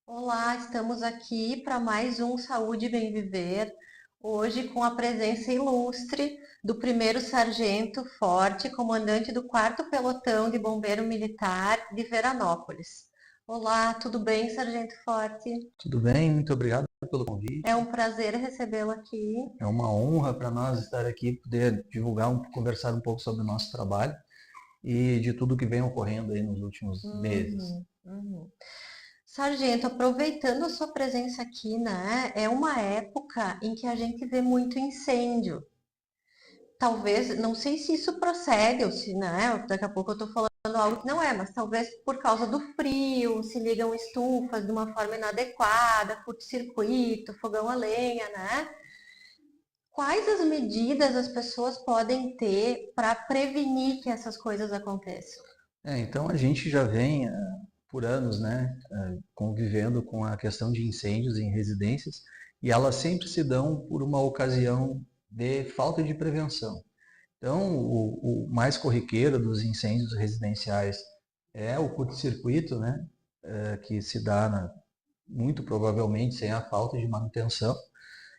Olá, estamos aqui para mais um Saúde e Bem Viver, hoje com a presença ilustre do primeiro sargento Forte, comandante do 4º Pelotão de Bombeiro Militar de Veranópolis. Olá, tudo bem, Sargento Forte? Tudo bem? Muito obrigado pelo É um convite. prazer recebê-lo aqui. É uma honra para nós estar aqui, poder divulgar, conversar um pouco sobre o nosso trabalho e de tudo que vem ocorrendo aí nos últimos meses. Uhum. Sargento, aproveitando a sua presença aqui, né? É uma época em que a gente vê muito incêndio. Talvez, não sei se isso procede ou se, né, daqui a pouco eu estou falando algo que não é, mas talvez por causa do frio, se ligam estufas de uma forma inadequada, curto-circuito, fogão a lenha, né? Quais as medidas as pessoas podem ter para prevenir que essas coisas aconteçam? Então a gente já vem por anos, né, convivendo com a questão de incêndios em residências e elas sempre se dão por uma ocasião de falta de prevenção. Então, o mais corriqueiro dos incêndios residenciais é o curto-circuito, né, que se dá muito provavelmente sem a falta de manutenção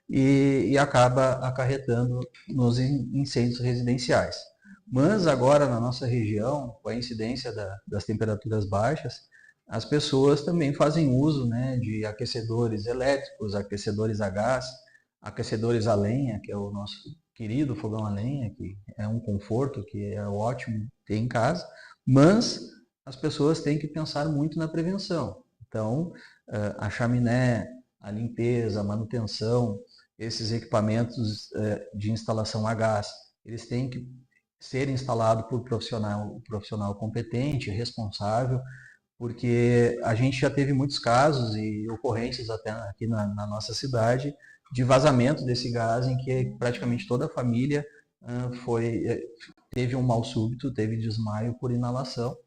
e acaba acarretando nos incêndios residenciais. Mas agora na nossa região, com a incidência das temperaturas baixas, as pessoas também fazem uso, né, de aquecedores elétricos, aquecedores a gás, aquecedores a lenha, que é o nosso querido fogão a lenha, que é um conforto que é ótimo ter em casa, mas as pessoas têm que pensar muito na prevenção. Então, a chaminé, a limpeza, a manutenção, esses equipamentos de instalação a gás, eles têm que ser instalados por profissional competente, responsável, porque a gente já teve muitos casos e ocorrências até aqui na nossa cidade de vazamento desse gás em que praticamente toda a família teve um mal súbito, teve desmaio por inalação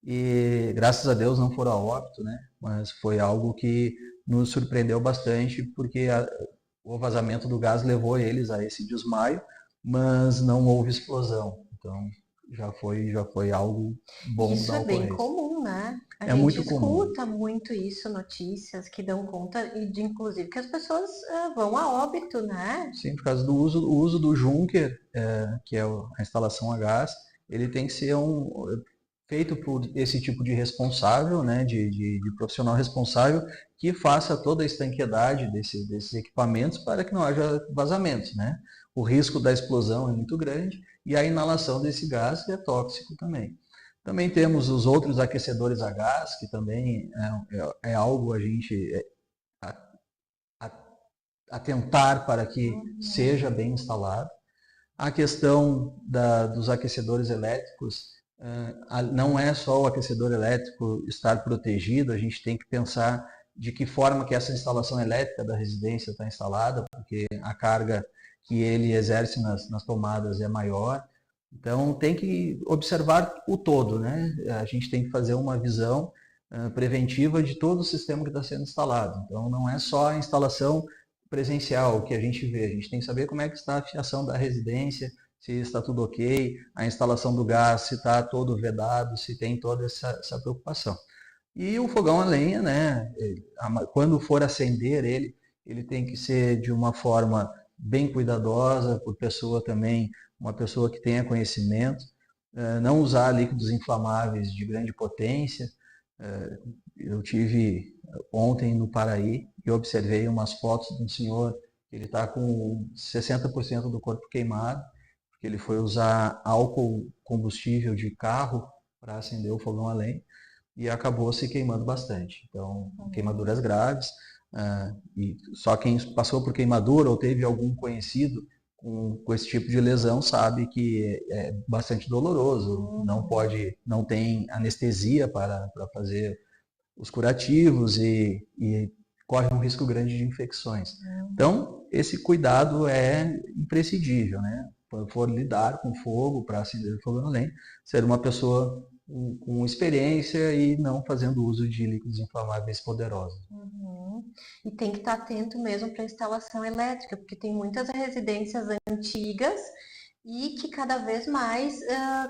e graças a Deus não foram a óbito, né? Mas foi algo que nos surpreendeu bastante porque o vazamento do gás levou eles a esse desmaio, mas não houve explosão. Então já foi algo bom Isso da é bem ocorrência. comum, né? A É gente muito comum. escuta muito isso, notícias que dão conta, e de inclusive que as pessoas vão a óbito, né? Sim, por causa do uso do Junker, que é a instalação a gás, ele tem que ser feito por esse tipo de responsável, né, de profissional responsável, que faça toda a estanqueidade desses equipamentos para que não haja vazamentos, né? O risco da explosão é muito grande e a inalação desse gás é tóxico também. Também temos os outros aquecedores a gás, que também é algo a gente atentar para que seja bem instalado. A questão dos aquecedores elétricos, não é só o aquecedor elétrico estar protegido, a gente tem que pensar de que forma que essa instalação elétrica da residência está instalada, porque a carga que ele exerce nas tomadas é maior. Então tem que observar o todo, né? A gente tem que fazer uma visão preventiva de todo o sistema que está sendo instalado. Então não é só a instalação presencial que a gente vê, a gente tem que saber como é que está a fiação da residência, se está tudo ok, a instalação do gás, se está todo vedado, se tem toda essa preocupação. E o fogão a lenha, né, quando for acender ele tem que ser de uma forma bem cuidadosa, por pessoa também, uma pessoa que tenha conhecimento, não usar líquidos inflamáveis de grande potência. Eu tive ontem no Paraí e observei umas fotos de um senhor que ele está com 60% do corpo queimado, porque ele foi usar álcool combustível de carro para acender o fogão a lenha e acabou se queimando bastante. Então, queimaduras graves, e só quem passou por queimadura ou teve algum conhecido com esse tipo de lesão sabe que é bastante doloroso, não tem anestesia para fazer os curativos e corre um risco grande de infecções. Então, esse cuidado é imprescindível, né? Quando for lidar com fogo, para acender o fogo na lenha, ser uma pessoa com experiência e não fazendo uso de líquidos inflamáveis poderosos. Uhum. E tem que estar atento mesmo para a instalação elétrica, porque tem muitas residências antigas e que cada vez mais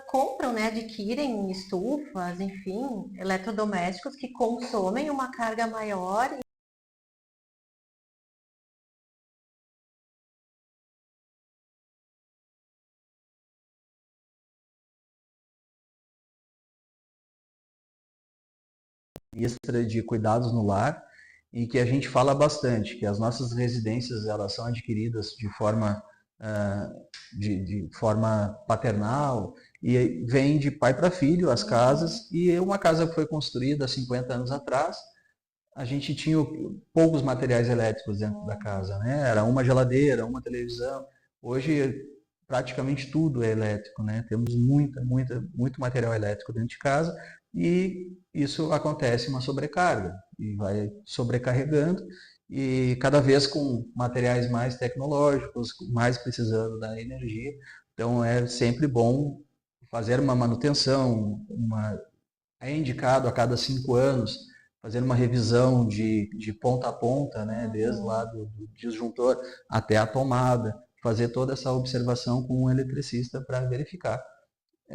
compram, né, adquirem estufas, enfim, eletrodomésticos que consomem uma carga maior. Extra de cuidados no lar, em que a gente fala bastante que as nossas residências elas são adquiridas de forma de forma paternal e vem de pai para filho as casas, e uma casa que foi construída há 50 anos atrás, a gente tinha poucos materiais elétricos dentro da casa, né? Era uma geladeira, uma televisão. Hoje praticamente tudo é elétrico, né? Temos muito material elétrico dentro de casa e isso acontece uma sobrecarga e vai sobrecarregando e cada vez com materiais mais tecnológicos, mais precisando da energia. Então é sempre bom fazer uma manutenção, é indicado a cada 5 anos fazer uma revisão de ponta a ponta, né, desde lá do disjuntor até a tomada, fazer toda essa observação com um eletricista para verificar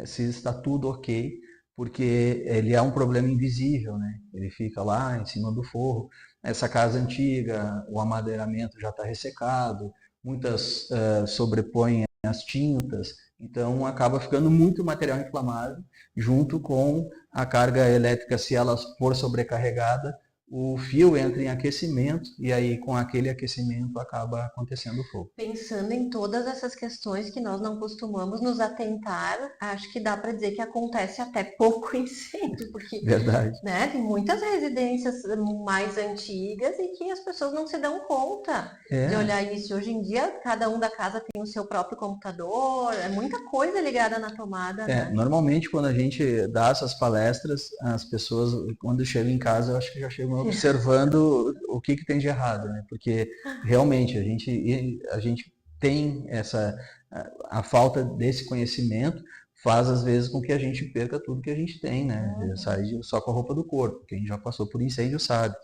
se está tudo ok, porque ele é um problema invisível, né? Ele fica lá em cima do forro. Essa casa antiga, o amadeiramento já está ressecado, muitas sobrepõem as tintas, então acaba ficando muito material inflamável junto com a carga elétrica. Se ela for sobrecarregada, o fio entra em aquecimento e aí com aquele aquecimento acaba acontecendo o fogo. Pensando em todas essas questões que nós não costumamos nos atentar, acho que dá para dizer que acontece até pouco incêndio, porque Verdade. né, tem muitas residências mais antigas e que as pessoas não se dão conta de olhar isso. Hoje em dia, cada um da casa tem o seu próprio computador, é muita coisa ligada na tomada, né? Normalmente quando a gente dá essas palestras, as pessoas, quando chegam em casa, eu acho que já chegam observando o que tem de errado, né? Porque realmente a gente tem a falta desse conhecimento faz às vezes com que a gente perca tudo que a gente tem, né? Sai só com a roupa do corpo. Quem já passou por incêndio sabe.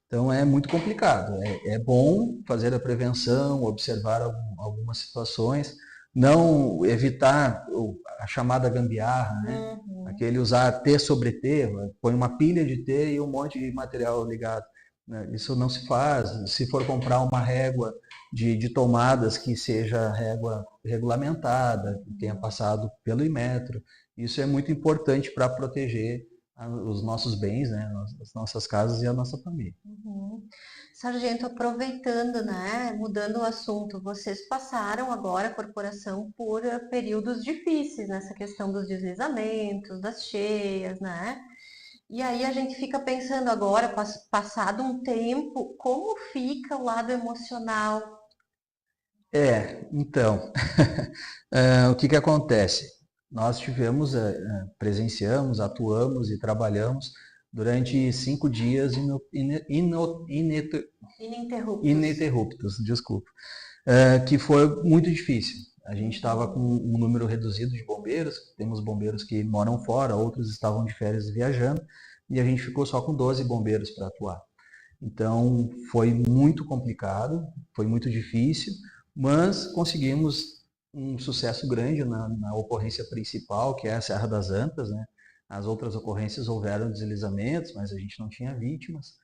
Então é muito complicado. É bom fazer a prevenção, observar algumas situações, não evitar a chamada gambiarra, né? Aquele usar T sobre T, põe uma pilha de T e um monte de material ligado. Né? Isso não se faz. Se for comprar uma régua de tomadas que seja régua regulamentada, que tenha passado pelo Inmetro, isso é muito importante para proteger os nossos bens, né? As nossas casas e a nossa família. Sargento, aproveitando, né, mudando o assunto, vocês passaram agora, a corporação, por períodos difíceis nessa questão dos deslizamentos, das cheias, né? E aí a gente fica pensando agora, passado um tempo, como fica o lado emocional? Então, o que acontece? Nós presenciamos, atuamos e trabalhamos durante 5 dias Ininterruptos. ininterruptos, desculpa, que foi muito difícil. A gente estava com um número reduzido de bombeiros, temos bombeiros que moram fora, outros estavam de férias viajando, e a gente ficou só com 12 bombeiros para atuar. Então foi muito complicado, foi muito difícil, mas conseguimos um sucesso grande na ocorrência principal, que é a Serra das Antas, né? As outras ocorrências houveram deslizamentos, mas a gente não tinha vítimas.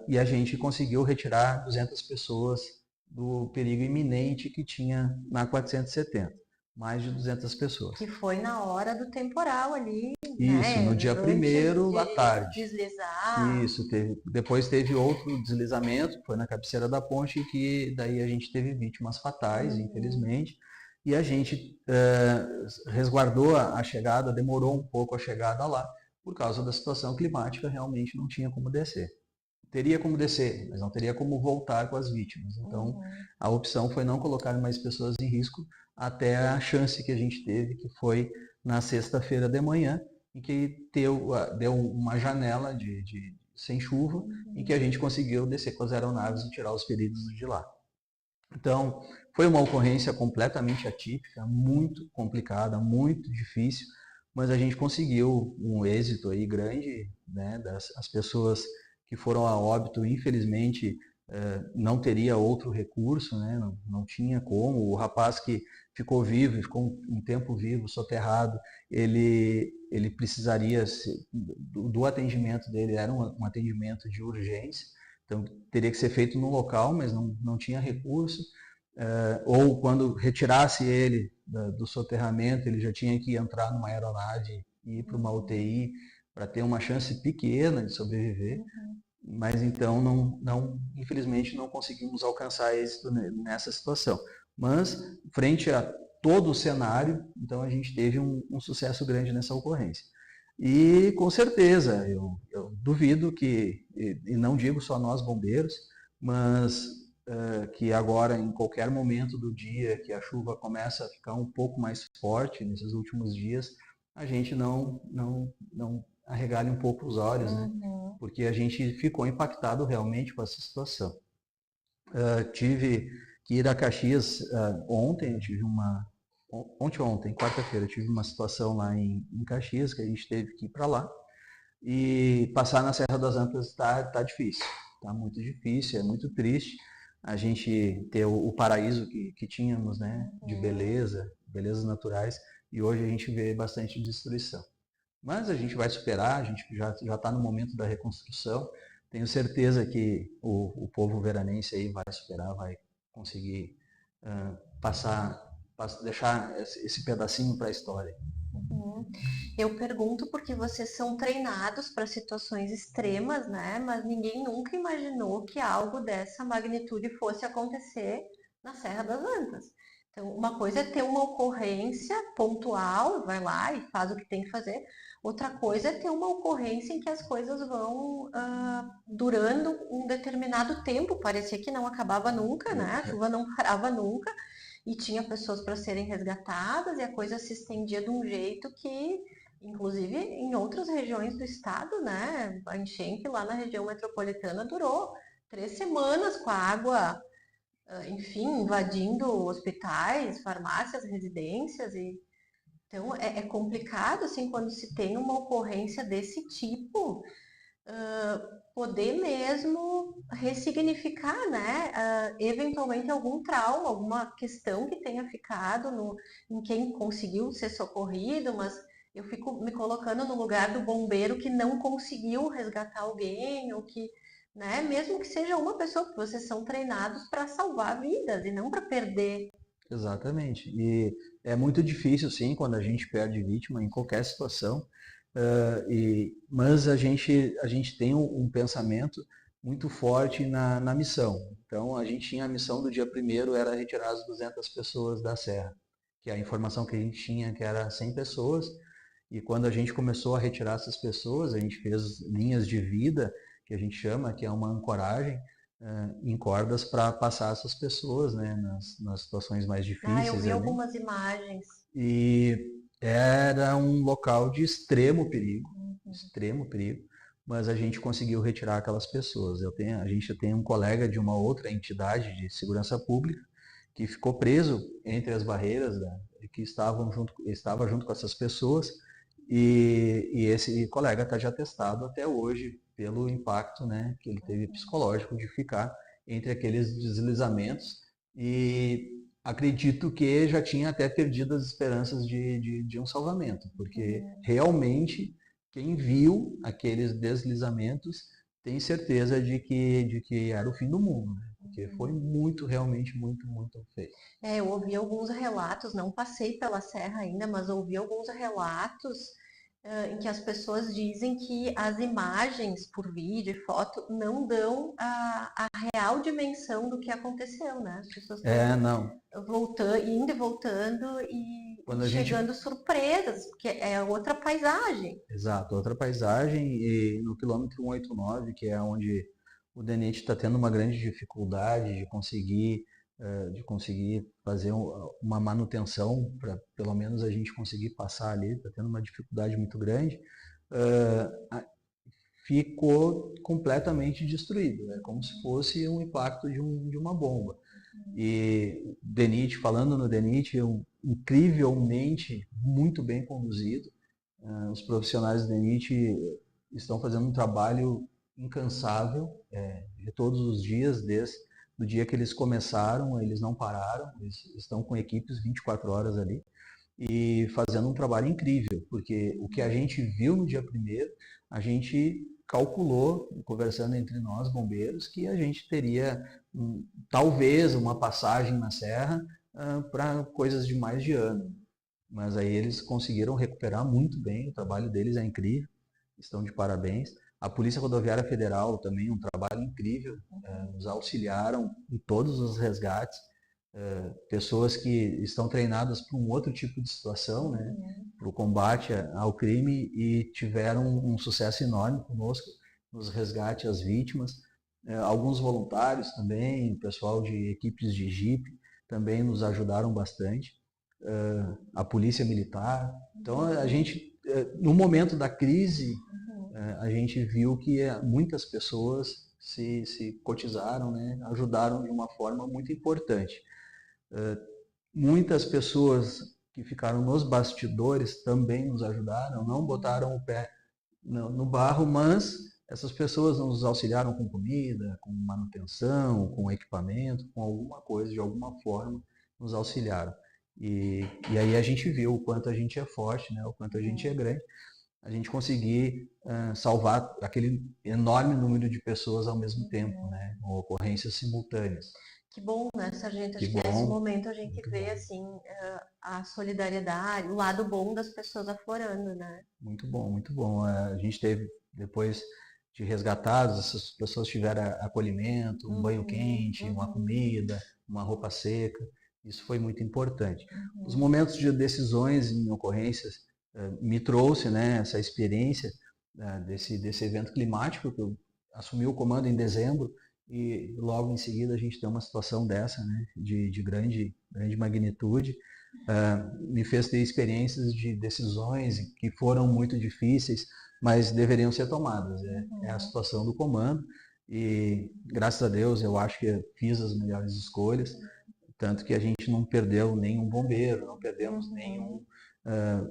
E a gente conseguiu retirar 200 pessoas do perigo iminente que tinha na 470. Mais de 200 pessoas. Que foi na hora do temporal ali, Isso, né? no dia Antes 1º à de tarde. deslizar. Isso, depois teve outro deslizamento, foi na cabeceira da ponte, que daí a gente teve vítimas fatais, infelizmente, e a gente resguardou a chegada, demorou um pouco a chegada lá, por causa da situação climática, realmente não tinha como descer. Teria como descer, mas não teria como voltar com as vítimas. Então, a opção foi não colocar mais pessoas em risco até a chance que a gente teve, que foi na sexta-feira de manhã, em que deu uma janela sem chuva, em que a gente conseguiu descer com as aeronaves e tirar os feridos de lá. Então, foi uma ocorrência completamente atípica, muito complicada, muito difícil, mas a gente conseguiu um êxito aí grande, né? As pessoas que foram a óbito, infelizmente, não teria outro recurso, né? Não tinha como. O rapaz que ficou vivo, ficou um tempo vivo, soterrado, ele precisaria do atendimento dele, era um atendimento de urgência, então teria que ser feito no local, mas não tinha recurso, ou quando retirasse ele do soterramento, ele já tinha que entrar numa aeronave e ir para uma UTI para ter uma chance pequena de sobreviver. Mas então, infelizmente, não conseguimos alcançar êxito nessa situação. Mas, frente a todo o cenário, então a gente teve um sucesso grande nessa ocorrência. E, com certeza, eu duvido que, e não digo só nós bombeiros, mas que agora, em qualquer momento do dia que a chuva começa a ficar um pouco mais forte, nesses últimos dias, a gente não arregale um pouco os olhos, né? Porque a gente ficou impactado realmente com essa situação. Tive que ir a Caxias ontem, eu tive ontem, quarta-feira, eu tive uma situação lá em Caxias, que a gente teve que ir para lá, e passar na Serra das Antas está difícil, está muito difícil, é muito triste a gente ter o paraíso que tínhamos, né, de belezas naturais, e hoje a gente vê bastante destruição. Mas a gente vai superar, a gente já está no momento da reconstrução. Tenho certeza que o povo veranense aí vai superar, vai conseguir deixar esse pedacinho para a história. Eu pergunto porque vocês são treinados para situações extremas, né? Mas ninguém nunca imaginou que algo dessa magnitude fosse acontecer na Serra das Antas. Então, uma coisa é ter uma ocorrência pontual, vai lá e faz o que tem que fazer. Outra coisa é ter uma ocorrência em que as coisas vão durando um determinado tempo. Parecia que não acabava nunca, né? A chuva não parava nunca e tinha pessoas para serem resgatadas e a coisa se estendia de um jeito que, inclusive, em outras regiões do estado, né? A enchente lá na região metropolitana durou 3 semanas com a água, enfim, invadindo hospitais, farmácias, residências e então é complicado assim quando se tem uma ocorrência desse tipo, poder mesmo ressignificar, né? Eventualmente algum trauma, alguma questão que tenha ficado em quem conseguiu ser socorrido, mas eu fico me colocando no lugar do bombeiro que não conseguiu resgatar alguém, ou que, né? Mesmo que seja uma pessoa, porque vocês são treinados para salvar vidas e não para perder. Exatamente. E é muito difícil, sim, quando a gente perde vítima em qualquer situação. Mas a gente tem um pensamento muito forte na missão. Então, a gente tinha a missão do dia primeiro era retirar as 200 pessoas da serra, que a informação que a gente tinha que era 100 pessoas. E quando a gente começou a retirar essas pessoas, a gente fez linhas de vida, que a gente chama, que é uma ancoragem, em cordas para passar essas pessoas, né, nas situações mais Eu difíceis vi ali. algumas imagens. E era um local de extremo perigo, mas a gente conseguiu retirar aquelas pessoas. A gente tem um colega de uma outra entidade de segurança pública que ficou preso entre as barreiras que estava junto com essas pessoas e esse colega está já atestado até hoje pelo impacto, né, que ele teve psicológico de ficar entre aqueles deslizamentos e acredito que já tinha até perdido as esperanças de um salvamento, porque realmente quem viu aqueles deslizamentos tem certeza de que era o fim do mundo, né? Porque foi realmente muito feio. Eu ouvi alguns relatos, não passei pela serra ainda, mas ouvi alguns relatos em que as pessoas dizem que as imagens por vídeo e foto não dão a real dimensão do que aconteceu, né? As pessoas estão Não. voltando, indo e voltando e chegando surpresas, porque é outra paisagem. Exato, outra paisagem e no quilômetro 189, que é onde o DENIT está tendo uma grande dificuldade de conseguir fazer uma manutenção para pelo menos a gente conseguir passar ali, está tendo uma dificuldade muito grande, ficou completamente destruído, é como se fosse um impacto de uma bomba. E DENIT, falando no DENIT, incrivelmente muito bem conduzido. Os profissionais do DENIT estão fazendo um trabalho incansável de todos os dias, do dia que eles começaram, eles não pararam, eles estão com equipes 24 horas ali e fazendo um trabalho incrível, porque o que a gente viu no dia primeiro, a gente calculou, conversando entre nós, bombeiros, que a gente teria talvez uma passagem na serra para coisas de mais de ano. Mas aí eles conseguiram recuperar muito bem, o trabalho deles é incrível, estão de parabéns. A Polícia Rodoviária Federal também, um trabalho incrível, nos auxiliaram em todos os resgates. Pessoas que estão treinadas para um outro tipo de situação, né, para o combate ao crime e tiveram um sucesso enorme conosco nos resgates às vítimas. Alguns voluntários também, o pessoal de equipes de Jeep também nos ajudaram bastante. A polícia militar. Então a gente, no momento da crise, a gente viu que muitas pessoas se cotizaram, né, ajudaram de uma forma muito importante. Muitas pessoas que ficaram nos bastidores também nos ajudaram, não botaram o pé no barro, mas essas pessoas nos auxiliaram com comida, com manutenção, com equipamento, com alguma coisa, de alguma forma, nos auxiliaram. E aí a gente viu o quanto a gente é forte, né? O quanto a gente é grande, a gente conseguir salvar aquele enorme número de pessoas ao mesmo tempo, né? Com ocorrências simultâneas. Que bom, né, Sargento? Que Acho que nesse bom, momento a gente vê, assim, a solidariedade, o lado bom das pessoas aflorando, né? muito bom, muito bom. A gente teve, depois de resgatados, essas pessoas tiveram acolhimento, um banho quente, uma comida, uma roupa seca. Isso foi muito importante. Os momentos de decisões em ocorrências me trouxe, né, essa experiência desse evento climático, que eu assumi o comando em dezembro, e logo em seguida a gente tem uma situação dessa, né, de grande magnitude. Me fez ter experiências de decisões que foram muito difíceis, mas deveriam ser tomadas. É a situação do comando e, graças a Deus, eu acho que fiz as melhores escolhas, tanto que a gente não perdeu nenhum bombeiro, não perdemos nenhum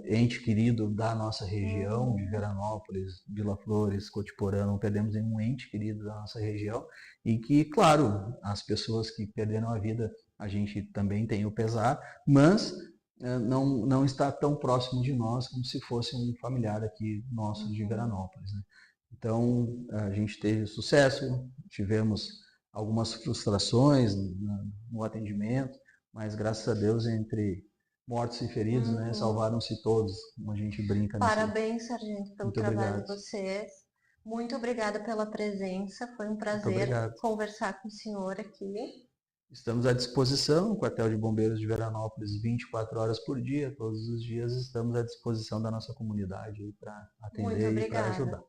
ente querido da nossa região, de Veranópolis, Vila Flores, Cotiporã, não perdemos nenhum ente querido da nossa região e que, claro, as pessoas que perderam a vida, a gente também tem o pesar, mas não está tão próximo de nós como se fosse um familiar aqui nosso de Veranópolis, né? Então, a gente teve sucesso, tivemos algumas frustrações no atendimento, mas graças a Deus, entre mortos e feridos, né, salvaram-se todos, como a gente brinca nesse. Parabéns, Sargento, pelo Muito trabalho obrigado. de vocês. Muito obrigada pela presença. Foi um Muito prazer obrigado. conversar com o senhor aqui. Estamos à disposição, o Quartel de Bombeiros de Veranópolis, 24 horas por dia, todos os dias estamos à disposição da nossa comunidade para Muito atender e para obrigada. ajudar.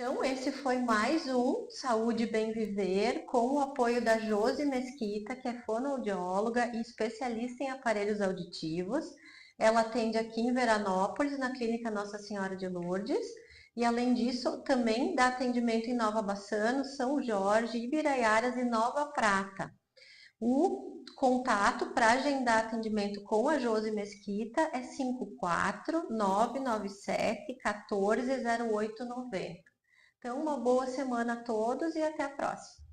Então, esse foi mais um Saúde e Bem Viver, com o apoio da Josi Mesquita, que é fonoaudióloga e especialista em aparelhos auditivos. Ela atende aqui em Veranópolis, na Clínica Nossa Senhora de Lourdes. E, além disso, também dá atendimento em Nova Bassano, São Jorge, Ibiraiaras e Nova Prata. O contato para agendar atendimento com a Josi Mesquita é 54-997-140890. Então, uma boa semana a todos e até a próxima.